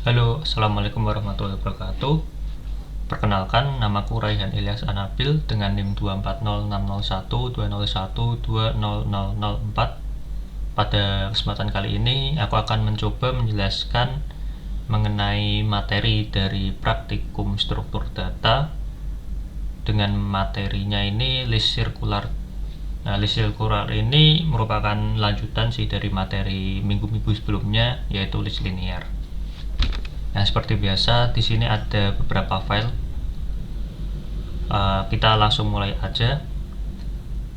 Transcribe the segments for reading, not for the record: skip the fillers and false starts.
Halo, Assalamualaikum warahmatullahi wabarakatuh. Perkenalkan, namaku Raihan Ilyas Anabil dengan NIM 240601201200004. Pada kesempatan kali ini, aku akan mencoba menjelaskan mengenai materi dari praktikum struktur data dengan materinya ini list sirkular. Nah, list sirkular ini merupakan lanjutan sih dari materi minggu-minggu sebelumnya, yaitu list linear. Nah, seperti biasa di sini ada beberapa file. Kita langsung mulai aja.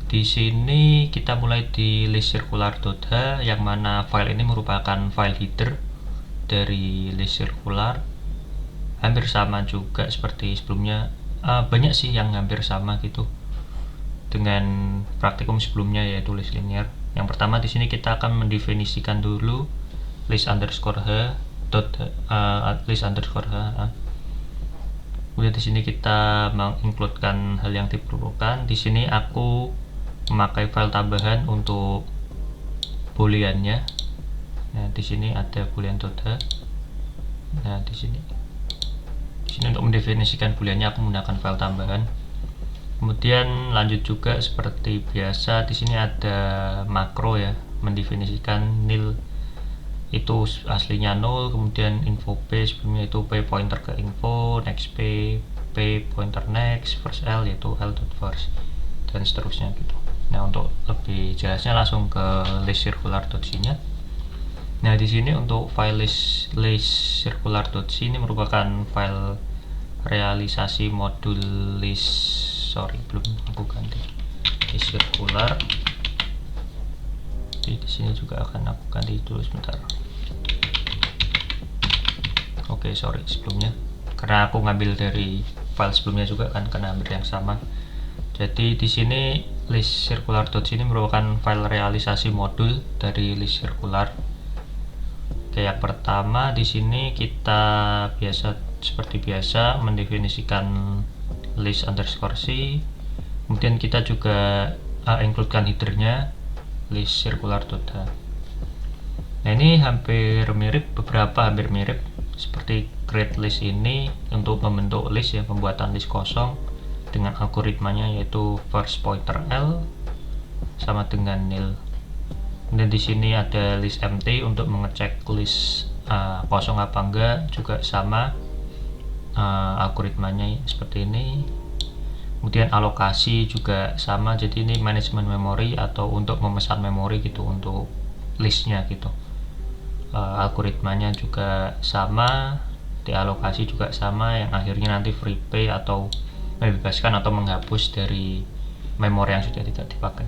Di sini kita mulai di list circular.h, yang mana file ini merupakan file header dari list circular. Hampir sama juga seperti sebelumnya. Banyak sih yang hampir sama gitu dengan praktikum sebelumnya, yaitu list linear. Yang pertama di sini kita akan mendefinisikan dulu list underscore h list underscore h. Kemudian di sini kita mengincludekan hal yang diperlukan. Di sini aku memakai file tambahan untuk booleannya. Nah, di sini ada boolean.h. Nah, di sini untuk mendefinisikan booleannya aku menggunakan file tambahan. Kemudian lanjut juga seperti biasa, di sini ada makro ya, mendefinisikan nil itu aslinya 0, kemudian info p sebelumnya itu p pointer ke info, next p pointer next, first l yaitu l.first, dan seterusnya gitu. Nah, untuk lebih jelasnya langsung ke list circular.c nya. Nah, di sini untuk file list circular.c ini merupakan file realisasi modul list circular. Di sini juga akan aku ganti dulu sebentar. Sebelumnya karena aku ngambil dari file sebelumnya juga kan, karena hampir yang sama. Jadi di sini list circular.c ini merupakan file realisasi modul dari list circular. Oke, yang pertama di sini kita seperti biasa mendefinisikan list underscore c. Kemudian kita juga includekan headernya list circular.h. Nah, ini hampir mirip seperti create list ini untuk membentuk list ya, pembuatan list kosong dengan algoritmanya yaitu first pointer l sama dengan nil. Dan di sini ada list empty untuk mengecek list kosong apa enggak, juga sama algoritmanya seperti ini. Kemudian alokasi juga sama, jadi ini manajemen memori atau untuk memesan memori gitu untuk listnya gitu. Algoritmanya juga sama, dialokasi juga sama, yang akhirnya nanti free pay atau membebaskan atau menghapus dari memori yang sudah tidak dipakai.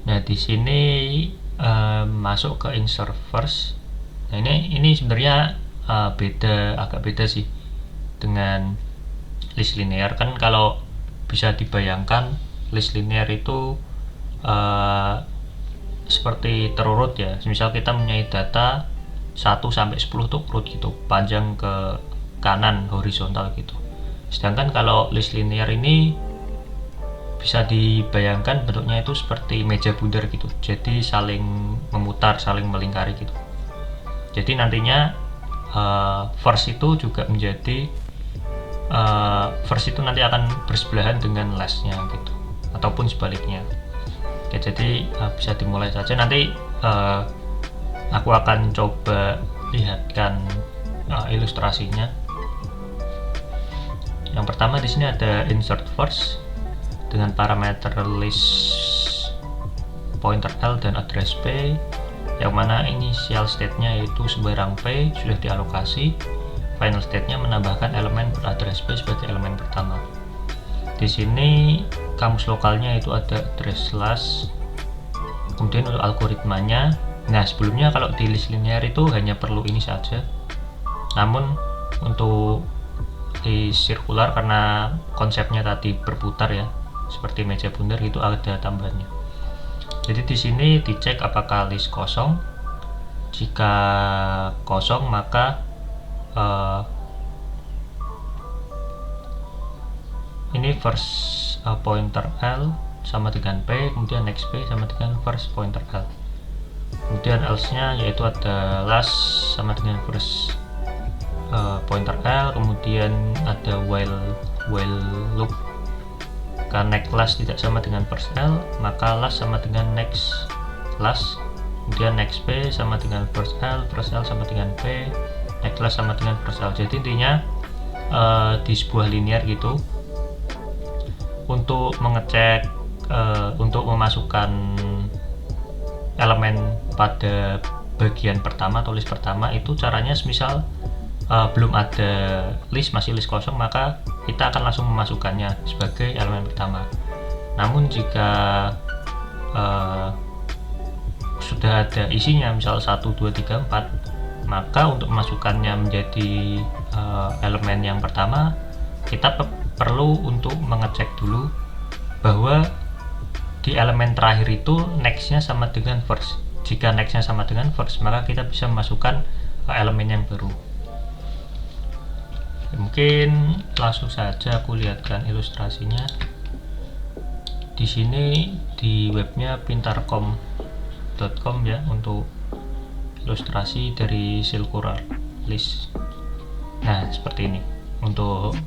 Nah, di sini masuk ke insert first. Nah, ini sebenarnya agak beda sih dengan list linear. Kan kalau bisa dibayangkan list linear itu seperti terurut ya. Misal kita mempunyai data 1 sampai 10 tuh urut gitu, panjang ke kanan horizontal gitu. Sedangkan kalau list linear ini bisa dibayangkan bentuknya itu seperti meja bundar gitu. Jadi saling memutar, saling melingkari gitu. Jadi nantinya first itu juga menjadi first itu nanti akan bersebelahan dengan lastnya gitu, ataupun sebaliknya. Oke, jadi bisa dimulai saja. Nanti aku akan coba lihatkan ilustrasinya. Yang pertama di sini ada insert first dengan parameter list pointer l dan address p, yang mana initial state-nya yaitu sembarang p sudah dialokasi. Final state-nya menambahkan elemen beraddress p sebagai elemen pertama. Di sini kamus lokalnya itu ada address slash. Kemudian untuk algoritmanya, nah sebelumnya kalau di list linear itu hanya perlu ini saja. Namun untuk di circular, karena konsepnya tadi berputar ya, seperti meja bundar itu ada tambahannya. Jadi di sini dicek apakah list kosong. Jika kosong maka ini first pointer l sama dengan p, kemudian next p sama dengan first pointer l. Kemudian else nya yaitu ada last sama dengan first pointer L, kemudian ada while loop. Karena next last tidak sama dengan first L, maka last sama dengan next last, kemudian next P sama dengan first L sama dengan P, next last sama dengan first L. Jadi intinya di sebuah linear gitu, untuk mengecek untuk memasukkan elemen pada bagian pertama atau list pertama, itu caranya semisal belum ada list, masih list kosong, maka kita akan langsung memasukkannya sebagai elemen pertama. Namun jika sudah ada isinya, misal 1, 2, 3, 4, maka untuk memasukkannya menjadi elemen yang pertama, kita perlu untuk mengecek dulu bahwa di elemen terakhir itu nextnya sama dengan first. Jika nextnya sama dengan first, maka kita bisa memasukkan elemen yang baru. Mungkin langsung saja aku lihatkan ilustrasinya. Di sini di webnya pintarcom.com ya, untuk ilustrasi dari circular list. Nah, seperti ini untuk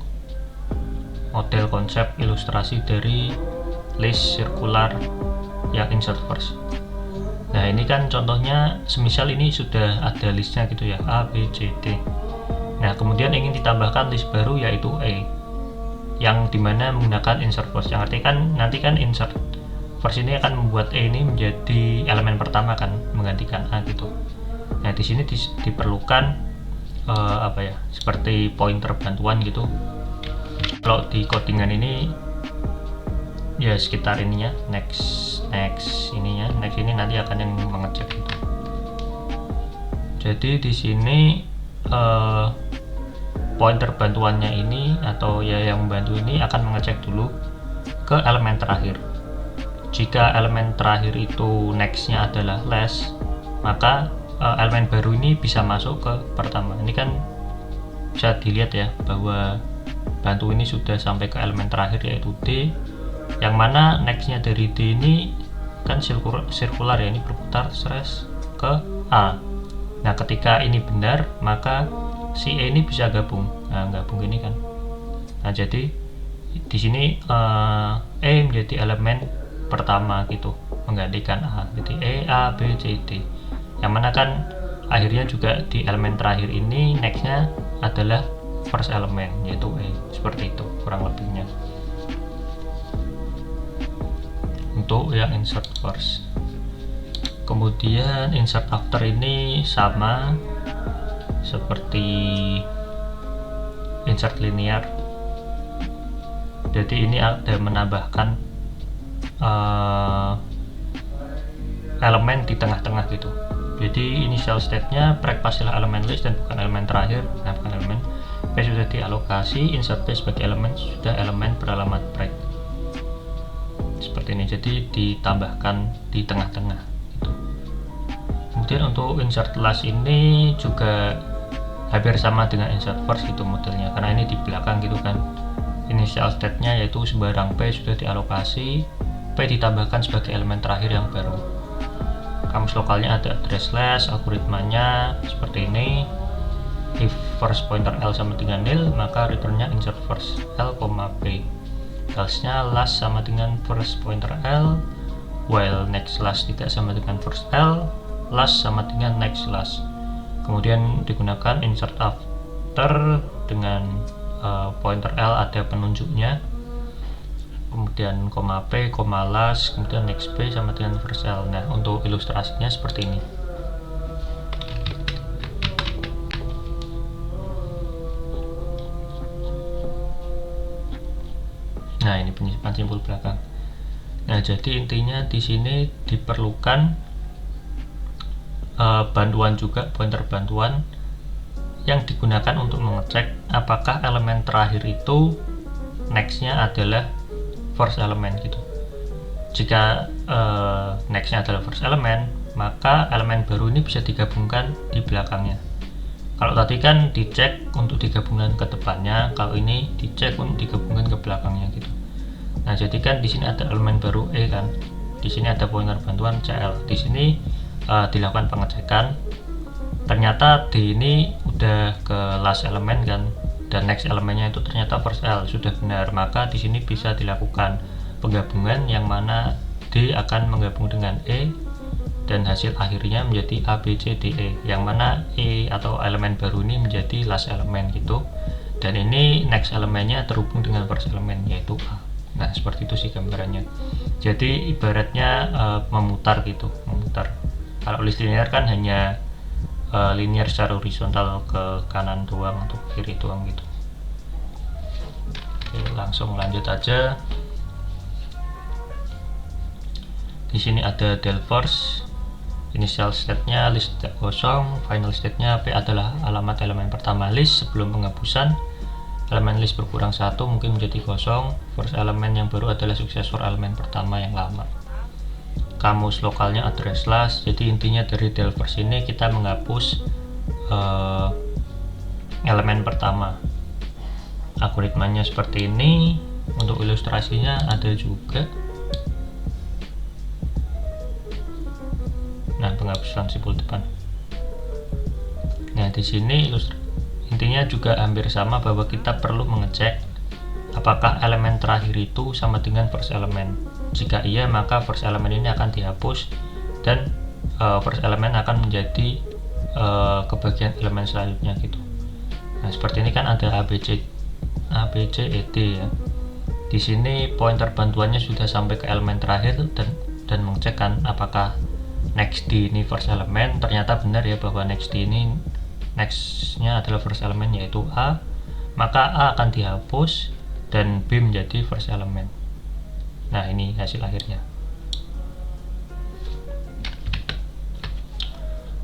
model konsep ilustrasi dari list circular yang insert first. Nah, ini kan contohnya semisal ini sudah ada listnya gitu ya, A, B, C, D. Nah, kemudian ingin ditambahkan list baru yaitu E, yang dimana menggunakan insert first. Yang artinya kan nanti kan insert first ini akan membuat E ini menjadi elemen pertama kan, menggantikan A gitu. Nah, di sini diperlukan seperti pointer bantuan gitu. Kalau di codingan ini ya sekitar ininya, next ini nanti akan yang mengecek gitu. Jadi di sini pointer bantuannya ini atau ya yang membantu ini akan mengecek dulu ke elemen terakhir. Jika elemen terakhir itu nextnya adalah less, maka elemen baru ini bisa masuk ke pertama. Ini kan bisa dilihat ya bahwa bantu ini sudah sampai ke elemen terakhir yaitu D, yang mana nextnya dari D ini kan sirkular ya, ini berputar stress ke A. Nah, ketika ini benar, maka si E ini bisa gabung. Nah, gabung ini kan. Nah, jadi di sini E menjadi elemen pertama gitu, menggantikan A. Jadi E, A, B, C, D. Yang mana kan akhirnya juga di elemen terakhir ini nextnya adalah first element yaitu E. Seperti itu kurang lebihnya untuk yang insert first. Kemudian insert after ini sama seperti insert linear. Jadi ini ada menambahkan elemen di tengah-tengah gitu. Jadi initial state-nya break pastilah elemen list dan bukan elemen terakhir. Nah, bukan elemen. P sudah dialokasi, insert P sebagai elemen sudah elemen beralamat break. Seperti ini, jadi ditambahkan di tengah-tengah gitu. Kemudian untuk insert last ini juga hampir sama dengan insert first gitu modelnya, karena ini di belakang gitu kan. Initial state-nya yaitu sembarang P sudah dialokasi, P ditambahkan sebagai elemen terakhir yang baru. Kamus lokalnya ada address less, algoritmanya seperti ini. If first pointer L sama dengan nil, maka returnnya insert first L, P. Else-nya last sama dengan first pointer L, while next last tidak sama dengan first L, last sama dengan next last. Kemudian digunakan insert after dengan pointer L ada penunjuknya, kemudian P, last, kemudian next P sama dengan first L. Nah, untuk ilustrasinya seperti ini. Nah, ini penyimpan simbol belakang. Nah, jadi intinya di sini diperlukan bantuan juga, pointer bantuan yang digunakan untuk mengecek apakah elemen terakhir itu nextnya adalah first element gitu. Jika nextnya adalah first element, maka elemen baru ini bisa digabungkan di belakangnya. Kalau tadi kan dicek untuk digabungkan ke depannya, kalau ini dicek untuk digabungkan ke belakangnya gitu. Nah, jadi kan di sini ada elemen baru E kan. Di sini ada pointer bantuan CL. Di sini dilakukan pengecekan. Ternyata D ini udah ke last element kan, dan next elemennya itu ternyata first L sudah benar, maka di sini bisa dilakukan penggabungan yang mana D akan menggabung dengan E dan hasil akhirnya menjadi A, B, C, D, E, yang mana E atau elemen baru ini menjadi last elemen gitu, dan ini next elemennya terhubung dengan first elemen yaitu A. Nah seperti itu sih gambarannya. Jadi ibaratnya memutar gitu, memutar. Kalau list linear kan hanya linear secara horizontal ke kanan doang atau ke kiri doang gitu. Oke, langsung lanjut aja. Di sini ada del first. Initial state-nya list tidak kosong, final state-nya P adalah alamat elemen pertama list sebelum penghapusan. Elemen list berkurang satu mungkin menjadi kosong. First elemen yang baru adalah suksesor elemen pertama yang lama. Kamus lokalnya address last. Jadi intinya dari del first ini kita menghapus elemen pertama. Algoritmanya seperti ini. Untuk ilustrasinya ada juga. Nah, penghapusan simpul depan. Nah, di sini intinya juga hampir sama, bahwa kita perlu mengecek apakah elemen terakhir itu sama dengan first elemen. Jika iya, maka first elemen ini akan dihapus dan first elemen akan menjadi kebagian elemen selanjutnya gitu. Nah, seperti ini kan ada A, B, C, E, D ya. Di sini pointer bantuannya sudah sampai ke elemen terakhir dan mengecek kan apakah next D ini first elemen. Ternyata benar ya, bahwa next D ini next-nya adalah first elemen yaitu A, maka A akan dihapus dan B menjadi first elemen. Nah, ini hasil akhirnya.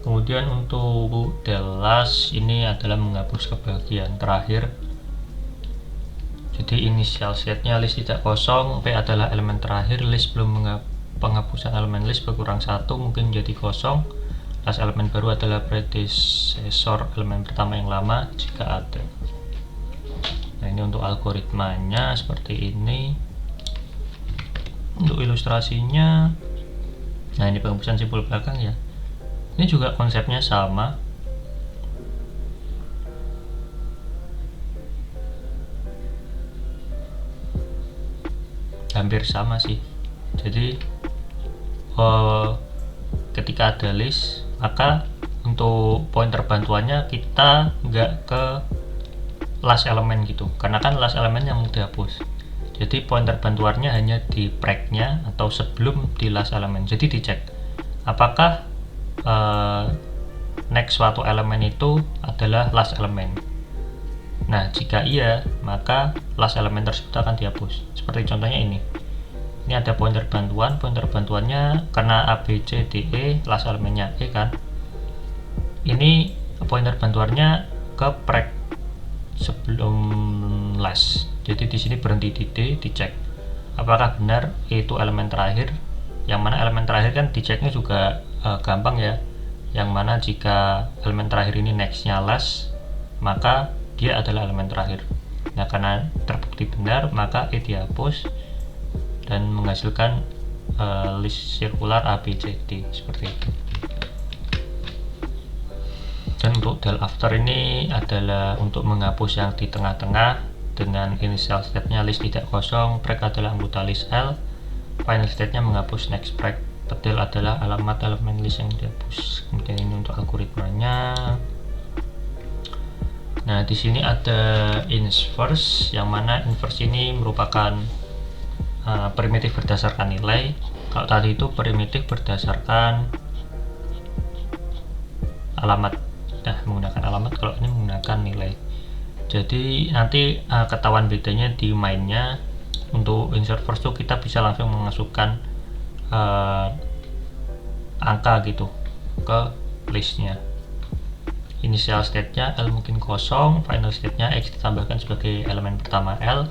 Kemudian untuk del last ini adalah menghapus ke bagian terakhir. Jadi initial state-nya list tidak kosong, P adalah elemen terakhir, list belum penghapusan elemen list berkurang satu mungkin menjadi kosong. Last elemen baru adalah predecessor elemen pertama yang lama jika ada. Nah, ini untuk algoritmanya seperti ini. Untuk ilustrasinya, nah ini penghapusan simpul belakang ya. Ini juga konsepnya sama. Hampir sama sih. Jadi ketika ada list, maka untuk pointer bantuannya kita nggak ke last elemen gitu, karena kan last elemen yang mau dihapus. Jadi pointer bantuannya hanya di break-nya atau sebelum di last elemen. Jadi dicek apakah next suatu elemen itu adalah last elemen. Nah, jika iya, maka last elemen tersebut akan dihapus. Seperti contohnya ini. Ini ada pointer bantuannya karena A, B, C, D, E, last elemennya E kan. Ini pointer bantuannya ke break sebelum last. Jadi di sini berhenti di D, dicek apakah benar E itu elemen terakhir. Yang mana elemen terakhir kan diceknya juga gampang ya. Yang mana jika elemen terakhir ini next-nya last, maka dia adalah elemen terakhir. Nah, karena terbukti benar, maka E dihapus dan menghasilkan list sirkular A, B, C, D seperti itu. Dan untuk del after ini adalah untuk menghapus yang di tengah-tengah dengan initial state-nya list tidak kosong, break adalah anggota list L, final state-nya menghapus next break, pedal adalah alamat elemen list yang dihapus. Kemudian ini untuk algoritmanya. Nah, di sini ada inverse, yang mana inverse ini merupakan primitif berdasarkan nilai. Kalau tadi itu primitif berdasarkan alamat. Nah, menggunakan alamat, kalau ini menggunakan nilai. Jadi nanti ketahuan bedanya di mainnya. Untuk insert first itu kita bisa langsung memasukkan angka gitu ke listnya. Initial state-nya L mungkin kosong, final state-nya X ditambahkan sebagai elemen pertama L,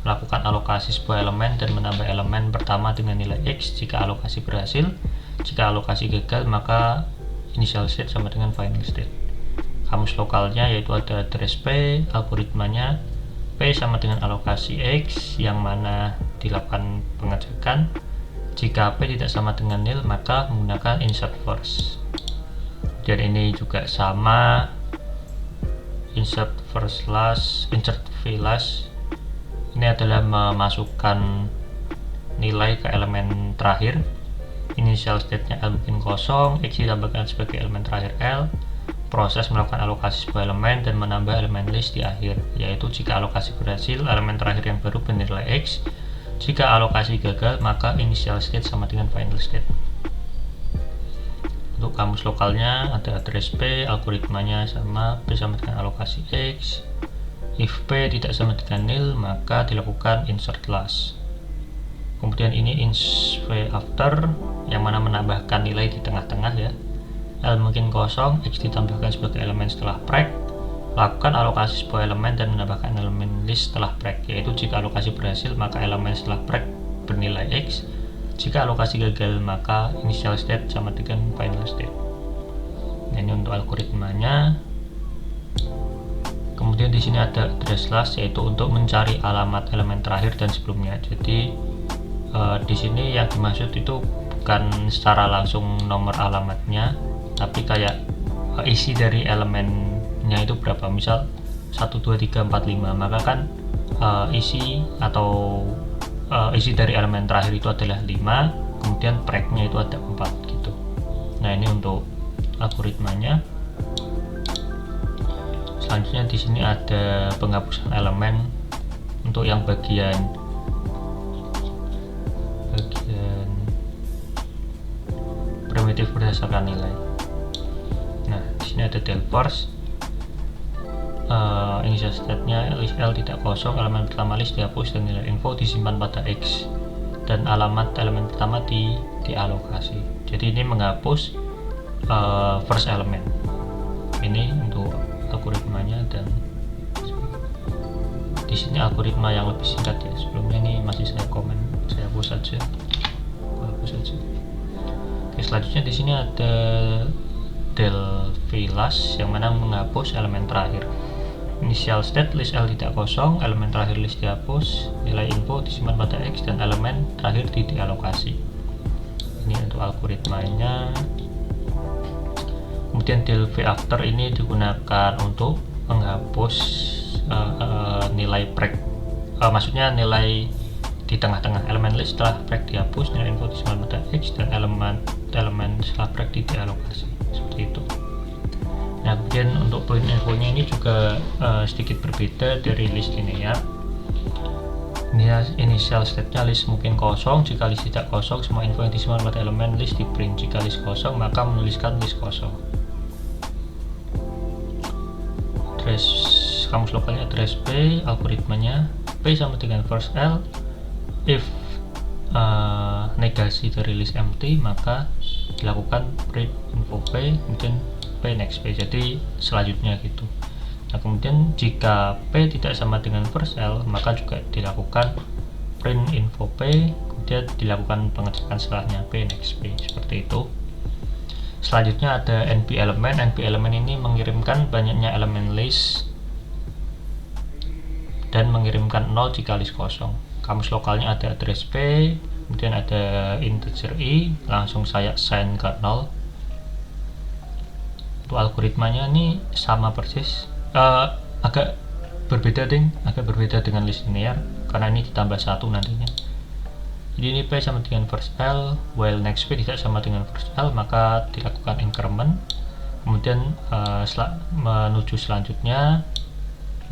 melakukan alokasi sebuah elemen dan menambah elemen pertama dengan nilai X jika alokasi berhasil. Jika alokasi gagal, maka initial state sama dengan final state. Kamus lokalnya yaitu ada address P, algoritmanya P sama dengan alokasi X, yang mana dilakukan pengecekan. Jika P tidak sama dengan nil, maka menggunakan insert first. Dan ini juga sama, insert first last, insert v last ini adalah memasukkan nilai ke elemen terakhir. Initial state-nya L mungkin kosong, X ditambahkan sebagai elemen terakhir L. Proses melakukan alokasi sebuah elemen dan menambah elemen list di akhir, yaitu jika alokasi berhasil, elemen terakhir yang baru bernilai X. Jika alokasi gagal, maka initial state sama dengan final state. Untuk kamus lokalnya ada address P, algoritmanya sama, P sama dengan alokasi X. If P tidak sama dengan nil, maka dilakukan insert last. Kemudian ini ins v after, yang mana menambahkan nilai di tengah-tengah ya. L mungkin kosong, X ditambahkan sebagai elemen setelah break. Lakukan alokasi sebuah elemen dan menambahkan elemen list setelah break, yaitu jika alokasi berhasil maka elemen setelah break bernilai X. Jika alokasi gagal maka initial state sama dengan final state. Nah, ini untuk algoritmanya. Kemudian di sini ada address last, yaitu untuk mencari alamat elemen terakhir dan sebelumnya. Jadi di sini yang dimaksud itu bukan secara langsung nomor alamatnya, tapi kayak isi dari elemennya itu berapa. Misal 1, 2, 3, 4, 5, maka kan isi atau isi dari elemen terakhir itu adalah 5, kemudian breaknya itu ada 4 gitu. Nah, ini untuk algoritmanya. Selanjutnya di sini ada penghapusan elemen untuk yang bagian primitif berdasarkan nilai. Nah, di sini ada del force. Initial state-nya list L tidak kosong, elemen pertama list dihapus dan nilai info disimpan pada X, dan alamat elemen pertama dialokasi. Jadi ini menghapus first element. Ini untuk algoritmanya, dan di sini algoritma yang lebih singkat ya. Sebelumnya ini masih saya komen, saya hapus saja. Oke, selanjutnya di sini ada del v last, yang mana menghapus elemen terakhir. Initial state list L tidak kosong, elemen terakhir list dihapus, nilai info disimpan pada X, dan elemen terakhir dialokasi. Ini untuk algoritmanya. Kemudian del v after ini digunakan untuk menghapus nilai break, maksudnya nilai di tengah-tengah. Elemen list setelah break dihapus, nilai info disimpan pada X, dan elemen setelah break dialokasi, seperti itu. Nah, kemudian untuk point infonya ini juga sedikit berbeda dari list linear. Initial state-nya list mungkin kosong, jika list tidak kosong semua info yang disimpan pada elemen list di print. Jika list kosong maka menuliskan list kosong. Address kamus lokalnya address P, algoritmanya P sama dengan first L. If negasi dari list empty maka dilakukan print info P, kemudian P next P, jadi selanjutnya gitu. Nah, kemudian jika P tidak sama dengan first L maka juga dilakukan print info P, kemudian dilakukan pengecekan setelahnya P next P, seperti itu. Selanjutnya ada NP elemen. NP elemen ini mengirimkan banyaknya elemen list dan mengirimkan 0 jika list kosong. Kamus lokalnya ada address P, kemudian ada integer I, langsung saya assign ke 0. Untuk algoritmanya ini sama persis, agak berbeda dengan list linear karena ini ditambah 1 nantinya. Jadi ini P sama dengan first L, while next P tidak sama dengan first L maka dilakukan increment, kemudian menuju selanjutnya.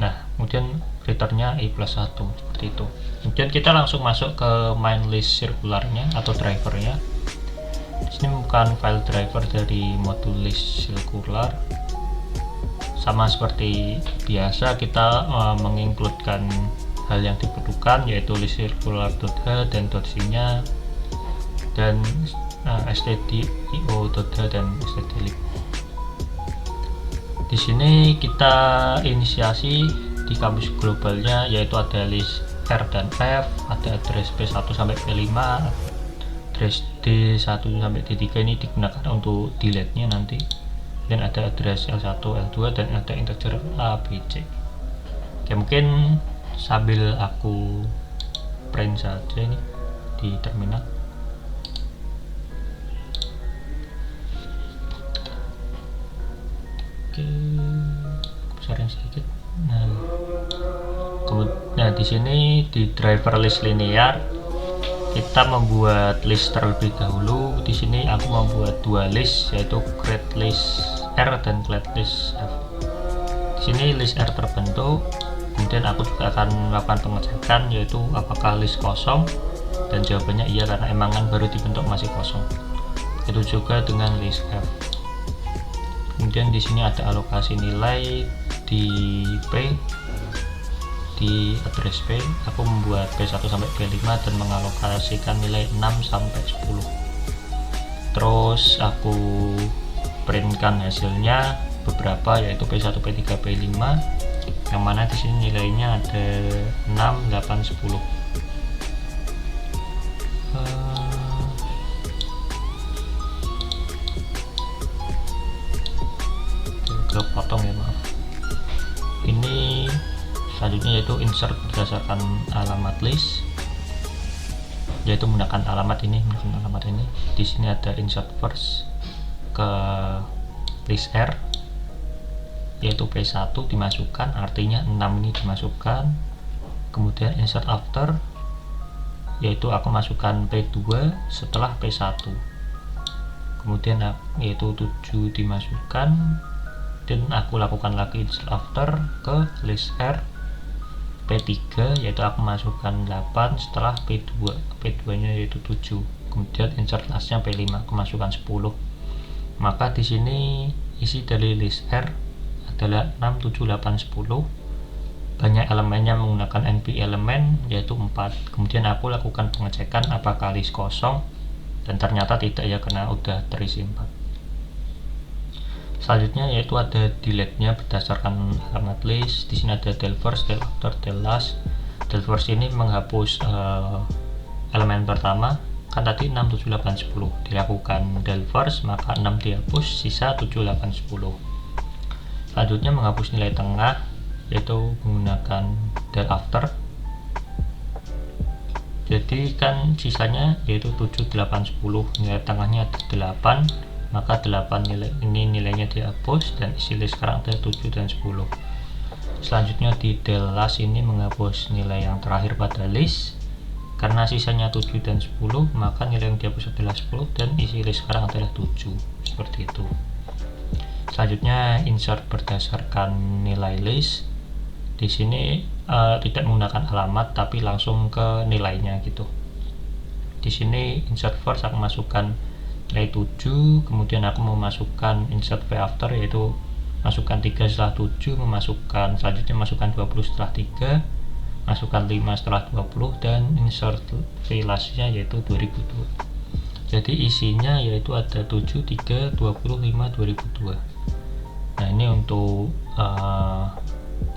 Nah, kemudian returnnya I plus 1, seperti itu. Kemudian kita langsung masuk ke main list circularnya atau drivernya. Di sini bukan file driver dari modul list circular. Sama seperti biasa kita mengincludekan hal yang dibutuhkan, yaitu list circular.h dan .c-nya, dan stdio.h dan stdlib. Di sini kita inisiasi di kamus globalnya, yaitu ada list R dan F, ada address P1 sampai P5, address D1 sampai D3 ini digunakan untuk delete-nya nanti, dan ada address L1, L2, dan ada integer A, B, C. Oke, mungkin sambil aku print saja ini di terminal. Oke, besarin sedikit. Nah, di sini di driver list linear kita membuat list terlebih dahulu. Di sini aku membuat dua list, yaitu create list R dan create list F. Di sini list R terbentuk, kemudian aku juga akan melakukan pengecekan, yaitu apakah list kosong, dan jawabannya iya karena emang kan baru dibentuk masih kosong. Itu juga dengan list F. Kemudian di sini ada alokasi nilai di P, di address P. Aku membuat P1 sampai P5 dan mengalokasikan nilai 6 sampai 10. Terus aku printkan hasilnya beberapa, yaitu P1, P3, P5, yang mana di sini nilainya ada 6, 8, 10. Kepotong ya, maaf. Ini selanjutnya yaitu insert berdasarkan alamat list, yaitu menggunakan alamat ini. Di sini ada insert first ke list R, yaitu P1 dimasukkan, artinya 6 ini dimasukkan. Kemudian insert after, yaitu aku masukkan P2 setelah P1. Kemudian yaitu 7 dimasukkan, dan aku lakukan lagi insert after ke list R P3, yaitu aku masukkan 8 setelah P2 nya yaitu 7. Kemudian insert lastnya P5, aku masukkan 10. Maka di sini isi dari list R adalah 6, 7, 8, 10. Banyak elemennya menggunakan NP elemen, yaitu 4. Kemudian aku lakukan pengecekan apakah list kosong, dan ternyata tidak ya, karena udah terisi 4. Selanjutnya yaitu ada delete-nya berdasarkan alamat list. Di sini ada del first, del after, del last. Del first ini menghapus elemen pertama, kan tadi 6, 7, 8, 10. Dilakukan del first, maka 6 dihapus, sisa 7, 8, 10. Selanjutnya menghapus nilai tengah, yaitu menggunakan del after. Jadi kan sisanya yaitu 7, 8, 10. Nilai tengahnya ada 8, maka 8 ini nilainya dihapus, dan isi list sekarang ada 7 dan 10. Selanjutnya di del last ini menghapus nilai yang terakhir pada list, karena sisanya 7 dan 10, maka nilai yang dihapus adalah 10, dan isi list sekarang adalah 7. Seperti itu. Selanjutnya insert berdasarkan nilai list. Di sini tidak menggunakan alamat, tapi langsung ke nilainya gitu. Di sini insert first, aku masukkan nilai 7, kemudian aku memasukkan insert V after, yaitu masukkan 3 setelah 7, selanjutnya masukkan 20 setelah 3, masukkan 5 setelah 20, dan insert V lastnya yaitu 2002. Jadi isinya yaitu ada 7, 3, 20, 5, 2002. Nah, ini untuk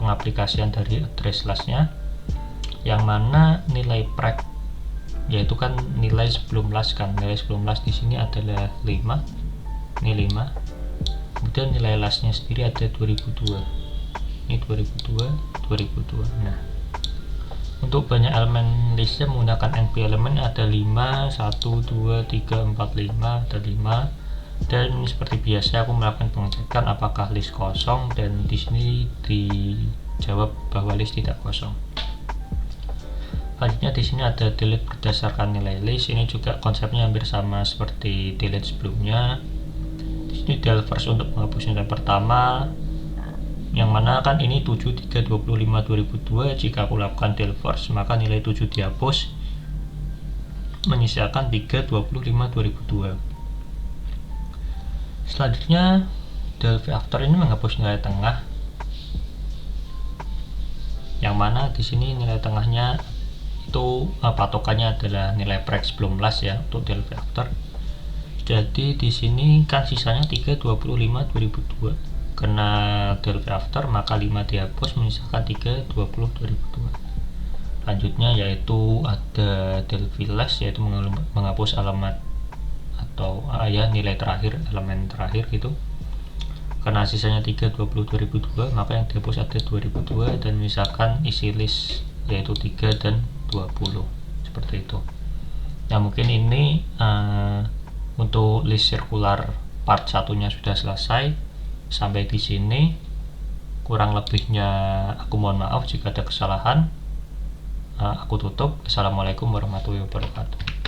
pengaplikasian dari address lastnya, yang mana nilai preg, yaitu kan nilai sebelum last kan. Nilai sebelum last di sini adalah 5, ini 5. Kemudian nilai lastnya sendiri ada 2002. Ini 2002, 2002. Nah, untuk banyak elemen listnya menggunakan NP elemen ada 5, 1, 2, 3, 4, 5, ada 5. Dan seperti biasa aku melakukan pengecekan apakah list kosong, dan di sini dijawab bahwa list tidak kosong. Selanjutnya di sini ada delete berdasarkan nilai list. Ini juga konsepnya hampir sama seperti delete sebelumnya. Di sini del first untuk menghapus nilai pertama, yang mana kan ini 7, 3, 25, 2002. Jika aku lakukan del first, maka nilai 7 dihapus, menyisakan 3, 25, 2002. Selanjutnya del V after ini menghapus nilai tengah, yang mana di sini nilai tengahnya itu patokannya adalah nilai preg sebelum last ya untuk del V after. Jadi di sini kan sisanya 3, 25, 2002. Karena del V after maka 5 dihapus, menyisakan 3, 20, 2002. Selanjutnya yaitu ada del V last, yaitu menghapus alamat atau ya nilai terakhir, elemen terakhir gitu. Karena sisanya 3, 20, 2002, maka yang dihapus ada 2002, dan misalkan isi list yaitu 3 dan 20. Seperti itu. Nah, mungkin ini untuk list sirkular part 1-nya sudah selesai. Sampai di sini. Kurang lebihnya aku mohon maaf jika ada kesalahan. Aku tutup. Assalamualaikum warahmatullahi wabarakatuh.